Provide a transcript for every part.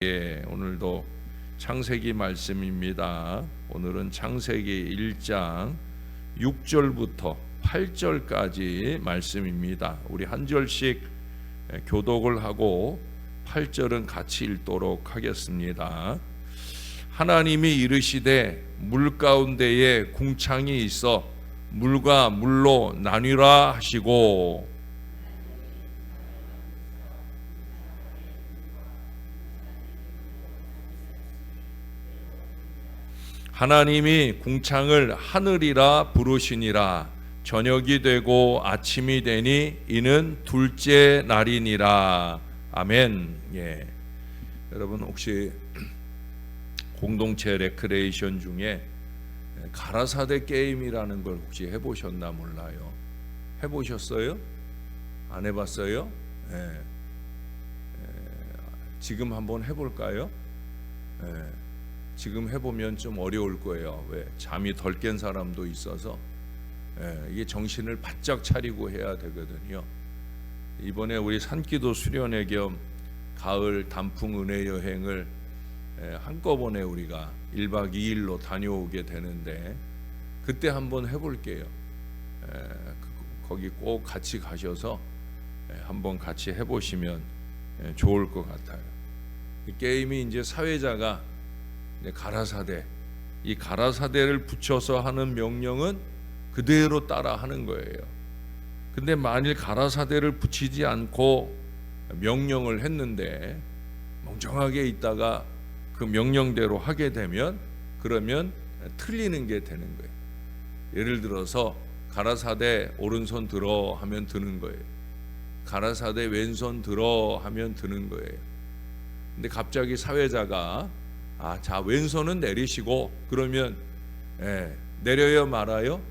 오늘도 창세기 말씀입니다. 오늘은 창세기 1장 6절부터 8절까지 말씀입니다. 우리 한 절씩 교독을 하고 8절은 같이 읽도록 하겠습니다. 하나님이 이르시되 물 가운데에 궁창이 있어 물과 물로 나뉘라 하시고, 하나님이 궁창을 하늘이라 부르시니라. 저녁이 되고 아침이 되니 이는 둘째 날이니라. 아멘. 여러분 혹시 공동체 레크레이션 중에 가라사대 게임이라는 걸 혹시 해보셨나 몰라요. 해보셨어요? 안 해봤어요? 지금 한번 해볼까요? 지금 해보면 좀 어려울 거예요. 왜? 잠이 덜 깬 사람도 있어서 이게 정신을 바짝 차리고 해야 되거든요. 이번에 우리 산기도 수련회 겸 가을 단풍 은혜 여행을 한꺼번에 우리가 1박 2일로 다녀오게 되는데 그때 한번 해볼게요. 거기 꼭 같이 가셔서 한번 같이 해보시면 좋을 것 같아요. 이 게임이 이제 사회자가 가라사대, 이 가라사대를 붙여서 하는 명령은 그대로 따라 하는 거예요. 근데 만일 가라사대를 붙이지 않고 명령을 했는데 멍청하게 있다가 그 명령대로 하게 되면 그러면 틀리는 게 되는 거예요. 예를 들어서 가라사대 오른손 들어 하면 드는 거예요. 가라사대 왼손 들어 하면 드는 거예요. 근데 갑자기 사회자가 자 왼손은 내리시고 그러면 내려요 말아요?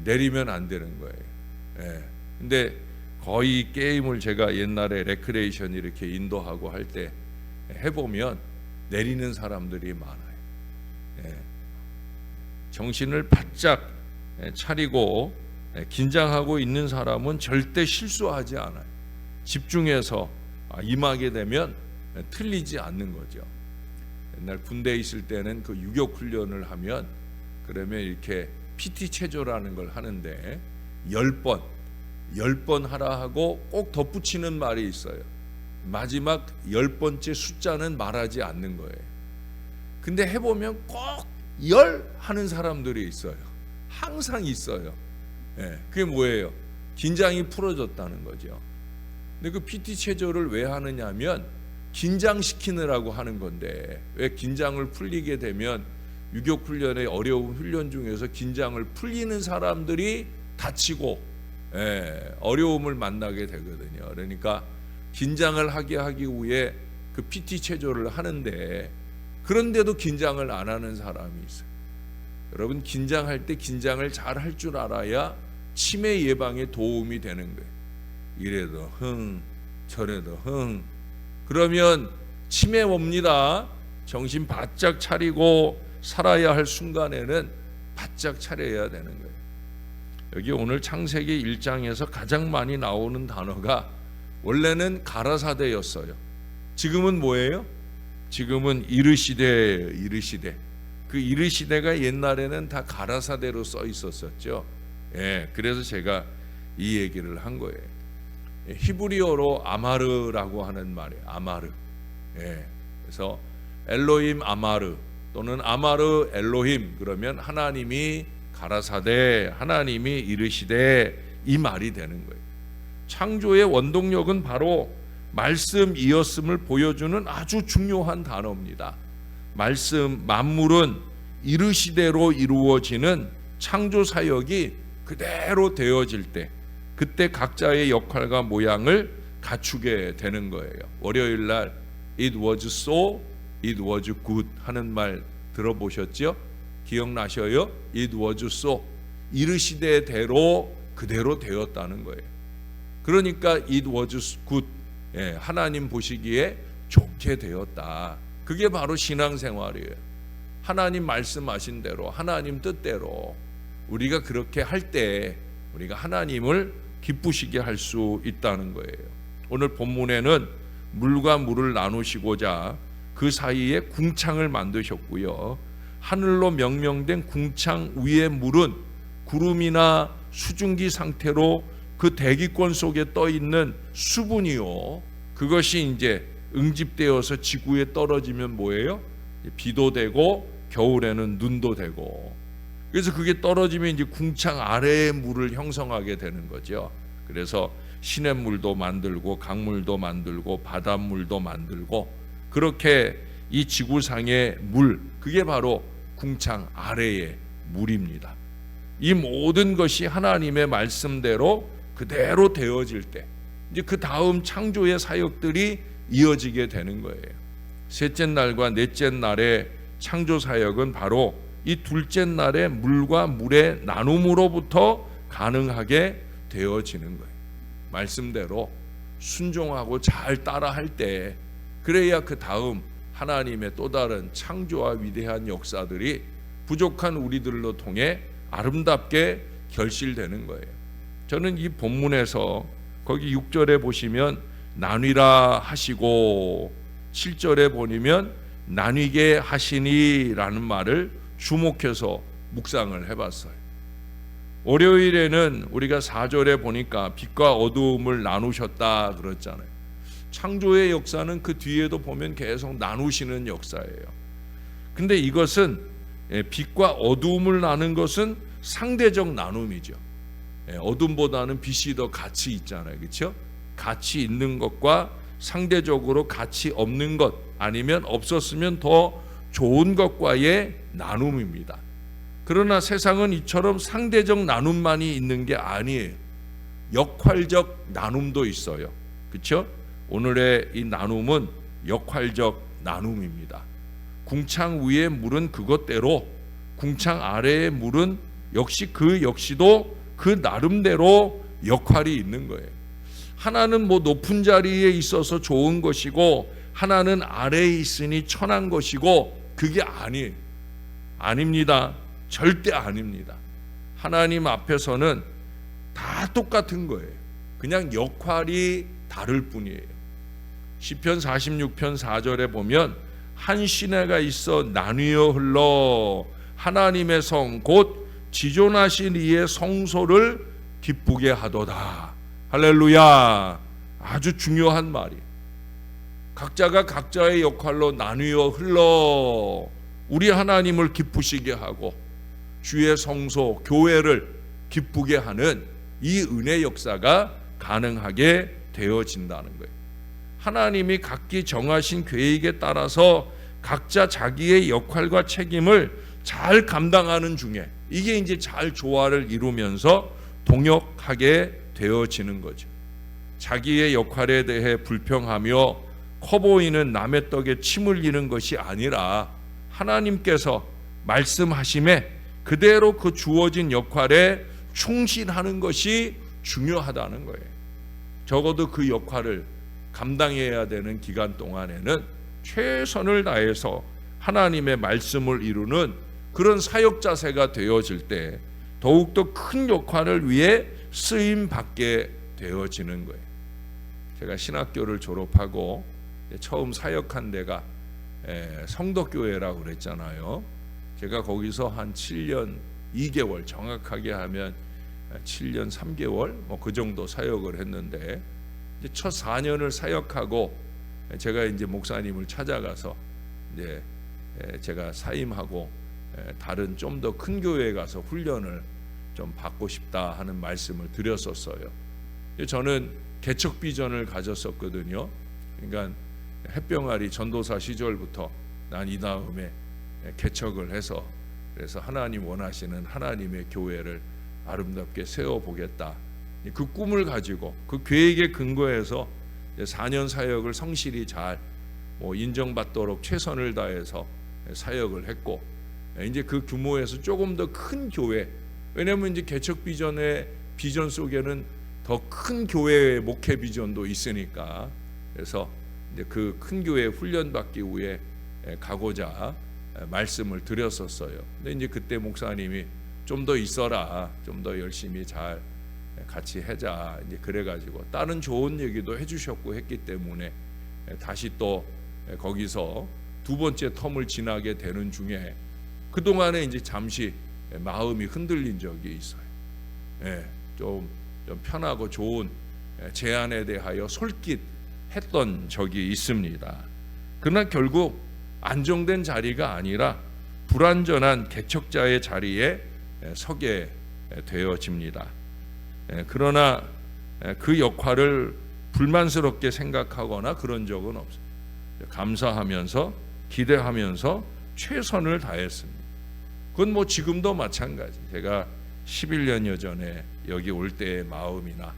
내리면 안 되는 거예요. 근데 거의 게임을 제가 옛날에 레크레이션 이렇게 인도하고 할 때 해보면 내리는 사람들이 많아요. 정신을 바짝 차리고 긴장하고 있는 사람은 절대 실수하지 않아요. 집중해서 임하게 되면 틀리지 않는 거죠. 옛날 군대에 있을 때는 그 유격 훈련을 하면 그러면 이렇게 PT 체조라는 걸 하는데 10번 하라 하고 꼭 덧붙이는 말이 있어요. 마지막 10번째 숫자는 말하지 않는 거예요. 근데 해보면 꼭 10 하는 사람들이 있어요. 항상 있어요. 그게 뭐예요? 긴장이 풀어졌다는 거죠. 근데 그 PT 체조를 왜 하느냐면 긴장시키느라고 하는 건데, 왜 긴장을 풀리게 되면 유격훈련의 어려운 훈련 중에서 긴장을 풀리는 사람들이 다치고 어려움을 만나게 되거든요. 그러니까 긴장을 하게 하기 위해 그 PT 체조를 하는데 그런데도 긴장을 안 하는 사람이 있어요. 여러분 긴장할 때 긴장을 잘 할 줄 알아야 치매 예방에 도움이 되는 거예요. 이래도 저래도 그러면 치매 옵니다. 정신 바짝 차리고 살아야 할 순간에는 바짝 차려야 되는 거예요. 여기 오늘 창세기 1장에서 가장 많이 나오는 단어가 원래는 가라사대였어요. 지금은 뭐예요? 지금은 이르시되. 그 이르시되가 옛날에는 다 가라사대로 써 있었었죠. 그래서 제가 이 얘기를 한 거예요. 히브리어로 아마르라고 하는 말이에요. 아마르. 그래서 엘로힘 아마르 또는 아마르 엘로힘, 그러면 하나님이 가라사대, 하나님이 이르시되, 이 말이 되는 거예요. 창조의 원동력은 바로 말씀이었음을 보여주는 아주 중요한 단어입니다. 말씀, 만물은 이르시대로 이루어지는 창조 사역이 그대로 되어질 때 그때 각자의 역할과 모양을 갖추게 되는 거예요. 월요일 날 It was so, it was good 하는 말 들어보셨죠? 기억나셔요? It was so, 이르시대대로 그대로 되었다는 거예요. 그러니까 it was good, 하나님 보시기에 좋게 되었다. 그게 바로 신앙생활이에요. 하나님 말씀하신 대로, 하나님 뜻대로 우리가 그렇게 할 때 우리가 하나님을 기쁘시게 할 수 있다는 거예요. 오늘 본문에는 물과 물을 나누시고자 그 사이에 궁창을 만드셨고요. 하늘로 명명된 궁창 위의 물은 구름이나 수증기 상태로 그 대기권 속에 떠 있는 수분이요. 그것이 이제 응집되어서 지구에 떨어지면 뭐예요? 비도 되고 겨울에는 눈도 되고. 그래서 그게 떨어지면 이제 궁창 아래의 물을 형성하게 되는 거죠. 그래서 시냇물도 만들고 강물도 만들고 바닷물도 만들고, 그렇게 이 지구상의 물, 그게 바로 궁창 아래의 물입니다. 이 모든 것이 하나님의 말씀대로 그대로 되어질 때 이제 그 다음 창조의 사역들이 이어지게 되는 거예요. 셋째 날과 넷째 날의 창조 사역은 바로 이 둘째 날의 물과 물의 나눔으로부터 가능하게 되어지는 거예요. 말씀대로 순종하고 잘 따라할 때, 그래야 그 다음 하나님의 또 다른 창조와 위대한 역사들이 부족한 우리들로 통해 아름답게 결실되는 거예요. 저는 이 본문에서 거기 6절에 보시면 나뉘라 하시고 7절에 보면 나뉘게 하시니라는 말을 주목해서 묵상을 해봤어요. 월요일에는 우리가 4절에 보니까 빛과 어두움을 나누셨다 그랬잖아요. 창조의 역사는 그 뒤에도 보면 계속 나누시는 역사예요. 근데 이것은 빛과 어두움을 나눈 것은 상대적 나눔이죠. 어둠보다는 빛이 더 가치 있잖아요. 그렇죠? 가치 있는 것과 상대적으로 가치 없는 것, 아니면 없었으면 더 좋은 것과의 나눔입니다. 그러나 세상은 이처럼 상대적 나눔만이 있는 게 아니에요. 역할적 나눔도 있어요. 그렇죠? 오늘의 이 나눔은 역할적 나눔입니다. 궁창 위의 물은 그것대로, 궁창 아래의 물은 역시도 그 나름대로 역할이 있는 거예요. 하나는 뭐 높은 자리에 있어서 좋은 것이고 하나는 아래에 있으니 천한 것이고, 그게 아니에요. 아닙니다. 절대 아닙니다. 하나님 앞에서는 다 똑같은 거예요. 그냥 역할이 다를 뿐이에요. 시편 46편 4절에 보면 한 시내가 있어 나뉘어 흘러 하나님의 성 곧 지존하신 이의 성소를 기쁘게 하도다. 할렐루야. 아주 중요한 말이, 각자가 각자의 역할로 나뉘어 흘러 우리 하나님을 기쁘시게 하고 주의 성소 교회를 기쁘게 하는 이 은혜 역사가 가능하게 되어진다는 거예요. 하나님이 각기 정하신 계획에 따라서 각자 자기의 역할과 책임을 잘 감당하는 중에 이게 이제 잘 조화를 이루면서 동역하게 되어지는 거죠. 자기의 역할에 대해 불평하며 커 보이는 남의 떡에 침 흘리는 것이 아니라 하나님께서 말씀하심에 그대로 그 주어진 역할에 충실하는 것이 중요하다는 거예요. 적어도 그 역할을 감당해야 되는 기간 동안에는 최선을 다해서 하나님의 말씀을 이루는 그런 사역 자세가 되어질 때 더욱더 큰 역할을 위해 쓰임 받게 되어지는 거예요. 제가 신학교를 졸업하고 처음 사역한 데가 성덕교회라고 그랬잖아요. 제가 거기서 한 7년 2개월, 정확하게 하면 7년 3개월 뭐 그 정도 사역을 했는데, 이제 첫 4년을 사역하고 제가 이제 목사님을 찾아가서 이제 제가 사임하고 다른 좀 더 큰 교회에 가서 훈련을 좀 받고 싶다 하는 말씀을 드렸었어요. 저는 개척 비전을 가졌었거든요. 그러니까 햇병아리 전도사 시절부터 난 이 다음에 개척을 해서, 그래서 하나님 원하시는 하나님의 교회를 아름답게 세워보겠다, 그 꿈을 가지고 그 계획에 근거해서 4년 사역을 성실히 잘 인정받도록 최선을 다해서 사역을 했고, 이제 그 규모에서 조금 더 큰 교회, 왜냐하면 이제 개척 비전의 비전 속에는 더 큰 교회의 목회 비전도 있으니까, 그래서 이제 그 큰 교회 훈련받기 위해 가고자 말씀을 드렸었어요. 근데 이제 그때 목사님이 좀 더 있어라, 좀 더 열심히 잘 같이 하자, 이제 그래가지고 다른 좋은 얘기도 해주셨고 했기 때문에 다시 또 거기서 두 번째 텀을 지나게 되는 중에 그동안에 이제 잠시 마음이 흔들린 적이 있어요. 좀 편하고 좋은 제안에 대하여 솔깃했던 적이 있습니다. 그러나 결국 안정된 자리가 아니라 불완전한 개척자의 자리에 서게 되어집니다. 그러나 그 역할을 불만스럽게 생각하거나 그런 적은 없어요. 감사하면서 기대하면서 최선을 다했습니다. 그건 뭐 지금도 마찬가지. 제가 11년여 전에 여기 올 때의 마음이나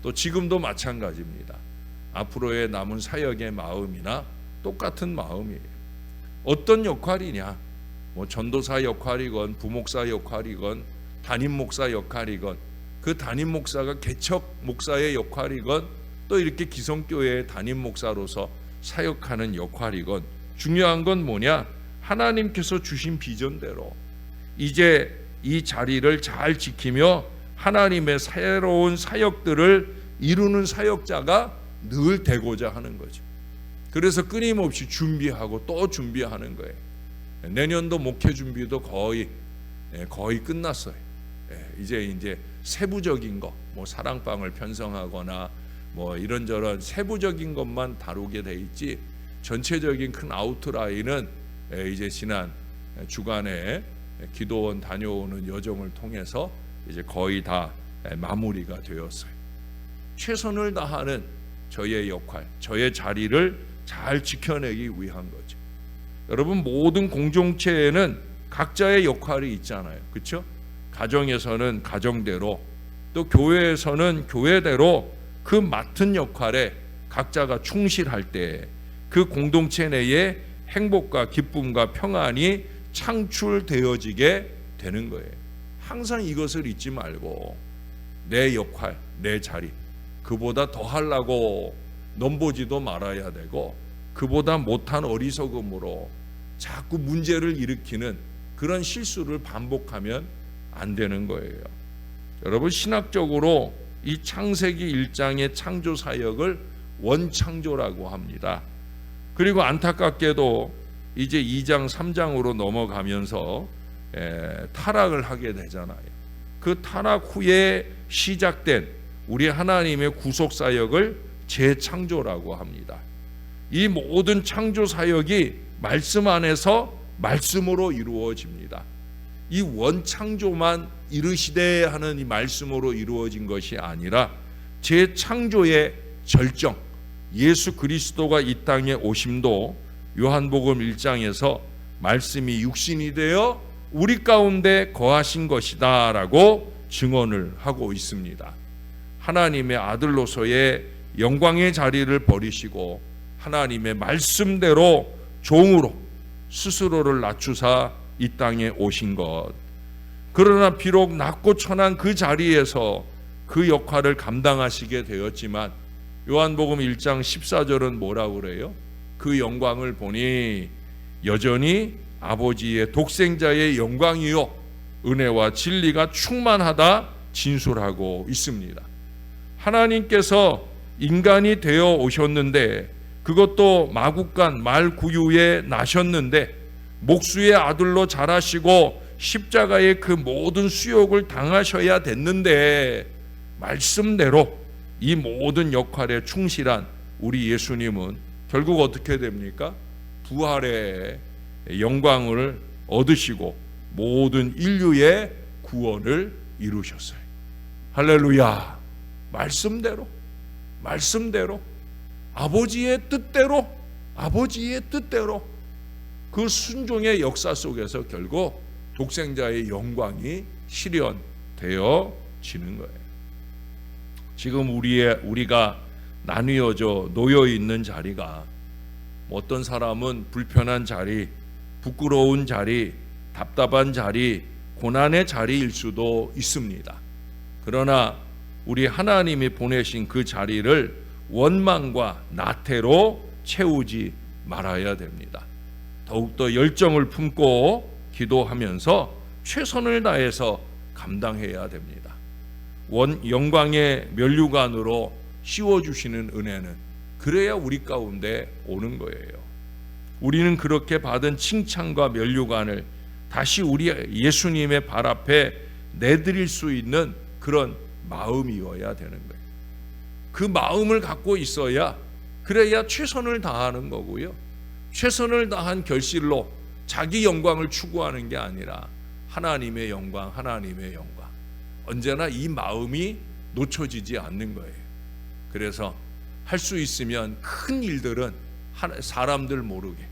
또 지금도 마찬가지입니다. 앞으로의 남은 사역의 마음이나 똑같은 마음이에요. 어떤 역할이냐? 뭐 전도사 역할이건 부목사 역할이건 담임 목사 역할이건 그 담임 목사가 개척 목사의 역할이건 또 이렇게 기성교회의 담임 목사로서 사역하는 역할이건 중요한 건 뭐냐? 하나님께서 주신 비전대로 이제 이 자리를 잘 지키며 하나님의 새로운 사역들을 이루는 사역자가 늘 되고자 하는 거죠. 그래서 끊임없이 준비하고 또 준비하는 거예요. 내년도 목회 준비도 거의 끝났어요. 이제 세부적인 거, 뭐 사랑방을 편성하거나 뭐 이런저런 세부적인 것만 다루게 돼 있지 전체적인 큰 아웃라인은 이제 지난 주간에 기도원 다녀오는 여정을 통해서 이제 거의 다 마무리가 되었어요. 최선을 다하는 저의 역할, 저의 자리를 잘 지켜내기 위한 거죠. 여러분, 모든 공동체에는 각자의 역할이 있잖아요. 그렇죠? 가정에서는 가정대로, 또 교회에서는 교회대로 그 맡은 역할에 각자가 충실할 때 그 공동체 내에 행복과 기쁨과 평안이 창출되어지게 되는 거예요. 항상 이것을 잊지 말고 내 역할, 내 자리, 그보다 더 하려고 넘보지도 말아야 되고 그보다 못한 어리석음으로 자꾸 문제를 일으키는 그런 실수를 반복하면 안 되는 거예요. 여러분, 신학적으로 이 창세기 1장의 창조 사역을 원창조라고 합니다. 그리고 안타깝게도 이제 2장 3장으로 넘어가면서 타락을 하게 되잖아요. 그 타락 후에 시작된 우리 하나님의 구속 사역을 재창조라고 합니다. 이 모든 창조 사역이 말씀 안에서 말씀으로 이루어집니다. 이 원창조만 이르시되 하는 이 말씀으로 이루어진 것이 아니라 재창조의 절정, 예수 그리스도가 이 땅에 오심도 요한복음 1장에서 말씀이 육신이 되어 우리 가운데 거하신 것이다 라고 증언을 하고 있습니다. 하나님의 아들로서의 영광의 자리를 버리시고 하나님의 말씀대로 종으로 스스로를 낮추사 이 땅에 오신 것. 그러나 비록 낮고 천한 그 자리에서 그 역할을 감당하시게 되었지만 요한복음 1장 14절은 뭐라고 그래요? 그 영광을 보니 여전히 아버지의 독생자의 영광이요 은혜와 진리가 충만하다 진술하고 있습니다. 하나님께서 인간이 되어 오셨는데 그것도 마국간 말구유에 나셨는데 목수의 아들로 자라시고 십자가의 그 모든 수욕을 당하셔야 됐는데 말씀대로 이 모든 역할에 충실한 우리 예수님은 결국 어떻게 됩니까? 부활의 영광을 얻으시고 모든 인류의 구원을 이루셨어요. 할렐루야. 말씀대로 아버지의 뜻대로 그 순종의 역사 속에서 결국 독생자의 영광이 실현되어지는 거예요. 지금 우리가 나뉘어져 놓여 있는 자리가 어떤 사람은 불편한 자리, 부끄러운 자리, 답답한 자리, 고난의 자리일 수도 있습니다. 그러나 우리 하나님이 보내신 그 자리를 원망과 나태로 채우지 말아야 됩니다. 더욱더 열정을 품고 기도하면서 최선을 다해서 감당해야 됩니다. 영광의 면류관으로 씌워주시는 은혜는 그래야 우리 가운데 오는 거예요. 우리는 그렇게 받은 칭찬과 면류관을 다시 우리 예수님의 발 앞에 내드릴 수 있는 그런 마음이어야 되는 거예요. 그 마음을 갖고 있어야, 그래야 최선을 다하는 거고요. 최선을 다한 결실로 자기 영광을 추구하는 게 아니라 하나님의 영광, 하나님의 영광. 언제나 이 마음이 놓쳐지지 않는 거예요. 그래서 할 수 있으면 큰 일들은 사람들 모르게,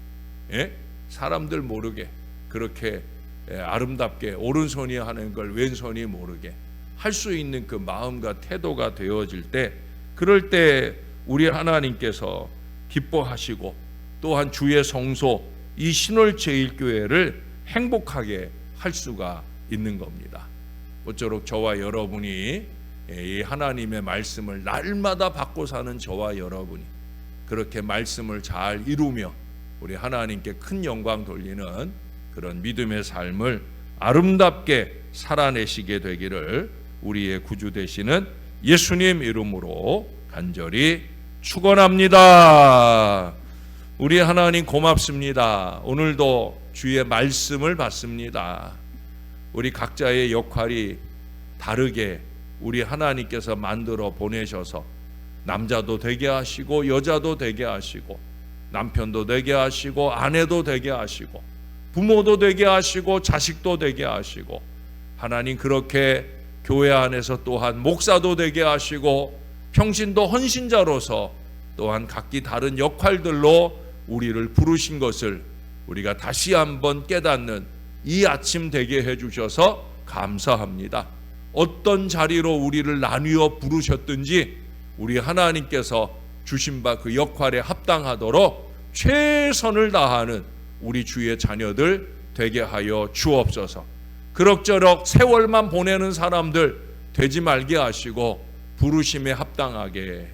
사람들 모르게 그렇게 아름답게 오른손이 하는 걸 왼손이 모르게 할 수 있는 그 마음과 태도가 되어질 때, 그럴 때 우리 하나님께서 기뻐하시고 또한 주의 성소 이 신월제일교회를 행복하게 할 수가 있는 겁니다. 모쪼록 저와 여러분이 이 하나님의 말씀을 날마다 받고 사는 저와 여러분이 그렇게 말씀을 잘 이루며 우리 하나님께 큰 영광 돌리는 그런 믿음의 삶을 아름답게 살아내시게 되기를 우리의 구주 되시는 예수님 이름으로 간절히 축원합니다. 우리 하나님 고맙습니다. 오늘도 주의 말씀을 받습니다. 우리 각자의 역할이 다르게 우리 하나님께서 만들어 보내셔서 남자도 되게 하시고 여자도 되게 하시고 남편도 되게 하시고 아내도 되게 하시고 부모도 되게 하시고 자식도 되게 하시고, 하나님 그렇게 교회 안에서 또한 목사도 되게 하시고 평신도 헌신자로서 또한 각기 다른 역할들로 우리를 부르신 것을 우리가 다시 한번 깨닫는 이 아침 되게 해주셔서 감사합니다. 어떤 자리로 우리를 나뉘어 부르셨든지 우리 하나님께서 주신 바 그 역할에 합당하도록 최선을 다하는 우리 주의 자녀들 되게 하여 주옵소서. 그럭저럭 세월만 보내는 사람들 되지 말게 하시고 부르심에 합당하게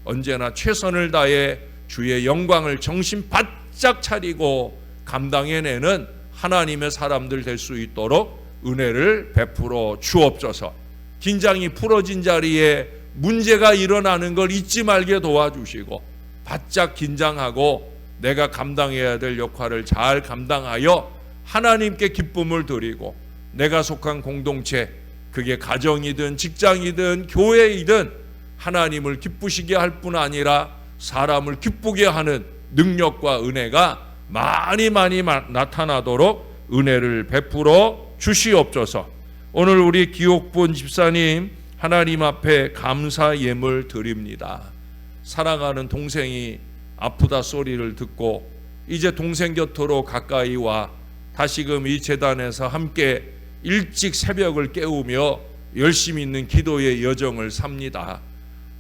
언제나 최선을 다해 주의 영광을 정신 바짝 차리고 감당해내는 하나님의 사람들 될 수 있도록 은혜를 베풀어 주옵소서. 긴장이 풀어진 자리에 문제가 일어나는 걸 잊지 말게 도와주시고 바짝 긴장하고 내가 감당해야 될 역할을 잘 감당하여 하나님께 기쁨을 드리고 내가 속한 공동체, 그게 가정이든 직장이든 교회이든 하나님을 기쁘시게 할 뿐 아니라 사람을 기쁘게 하는 능력과 은혜가 많이 나타나도록 은혜를 베풀어 주시옵소서. 오늘 우리 기옥분 집사님 하나님 앞에 감사 예물 드립니다. 사랑하는 동생이 아프다 소리를 듣고 이제 동생 곁으로 가까이 와 다시금 이 재단에서 함께 일찍 새벽을 깨우며 열심히 있는 기도의 여정을 삽니다.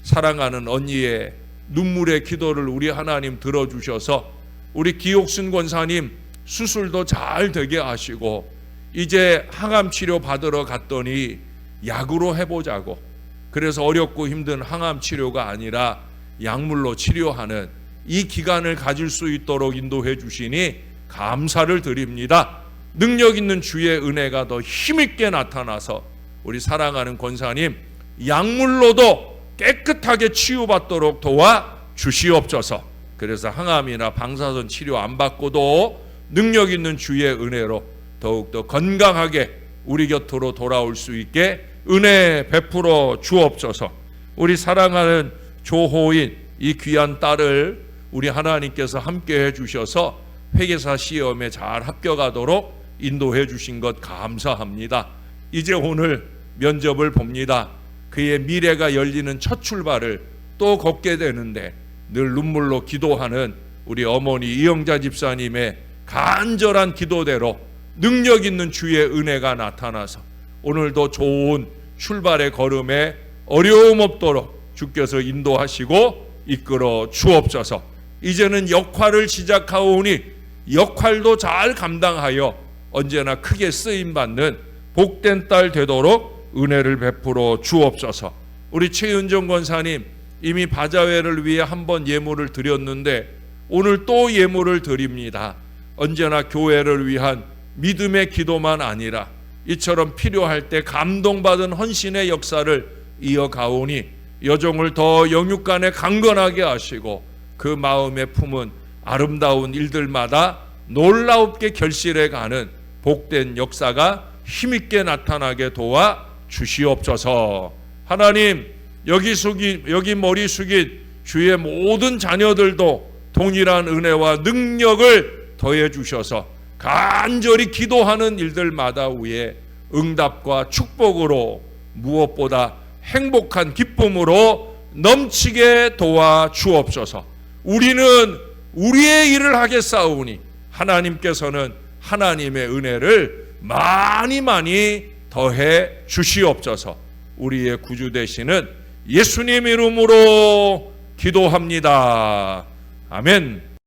사랑하는 언니의 눈물의 기도를 우리 하나님 들어주셔서 우리 기옥순 권사님 수술도 잘 되게 하시고 이제 항암 치료 받으러 갔더니 약으로 해보자고, 그래서 어렵고 힘든 항암 치료가 아니라 약물로 치료하는 이 기간을 가질 수 있도록 인도해 주시니 감사를 드립니다. 능력 있는 주의 은혜가 더 힘있게 나타나서 우리 사랑하는 권사님 약물로도 깨끗하게 치유받도록 도와 주시옵소서. 그래서 항암이나 방사선 치료 안 받고도 능력 있는 주의 은혜로 더욱더 건강하게 우리 곁으로 돌아올 수 있게 은혜 베풀어 주옵소서. 우리 사랑하는 조호인 이 귀한 딸을 우리 하나님께서 함께 해주셔서 회계사 시험에 잘 합격하도록 인도해 주신 것 감사합니다. 이제 오늘 면접을 봅니다. 그의 미래가 열리는 첫 출발을 또 걷게 되는데 늘 눈물로 기도하는 우리 어머니 이영자 집사님의 간절한 기도대로 능력 있는 주의 은혜가 나타나서 오늘도 좋은 출발의 걸음에 어려움 없도록 주께서 인도하시고 이끌어 주옵소서. 이제는 역할을 시작하오니 역할도 잘 감당하여 언제나 크게 쓰임받는 복된 딸 되도록 은혜를 베풀어 주옵소서. 우리 최은정 권사님 이미 바자회를 위해 한번 예물을 드렸는데 오늘 또 예물을 드립니다. 언제나 교회를 위한 믿음의 기도만 아니라 이처럼 필요할 때 감동받은 헌신의 역사를 이어가오니 여종을 더 영육간에 강건하게 하시고 그 마음에 품은 아름다운 일들마다 놀랍게 결실해 가는 복된 역사가 힘있게 나타나게 도와 주시옵소서. 하나님, 여기 머리 숙인 주의 모든 자녀들도 동일한 은혜와 능력을 더해 주셔서 간절히 기도하는 일들마다 위에 응답과 축복으로 무엇보다 행복한 기쁨으로 넘치게 도와 주옵소서. 우리는 우리의 일을 하겠사오니 하나님께서는 하나님의 은혜를 많이 더해 주시옵소서. 우리의 구주 되시는 예수님 이름으로 기도합니다. 아멘.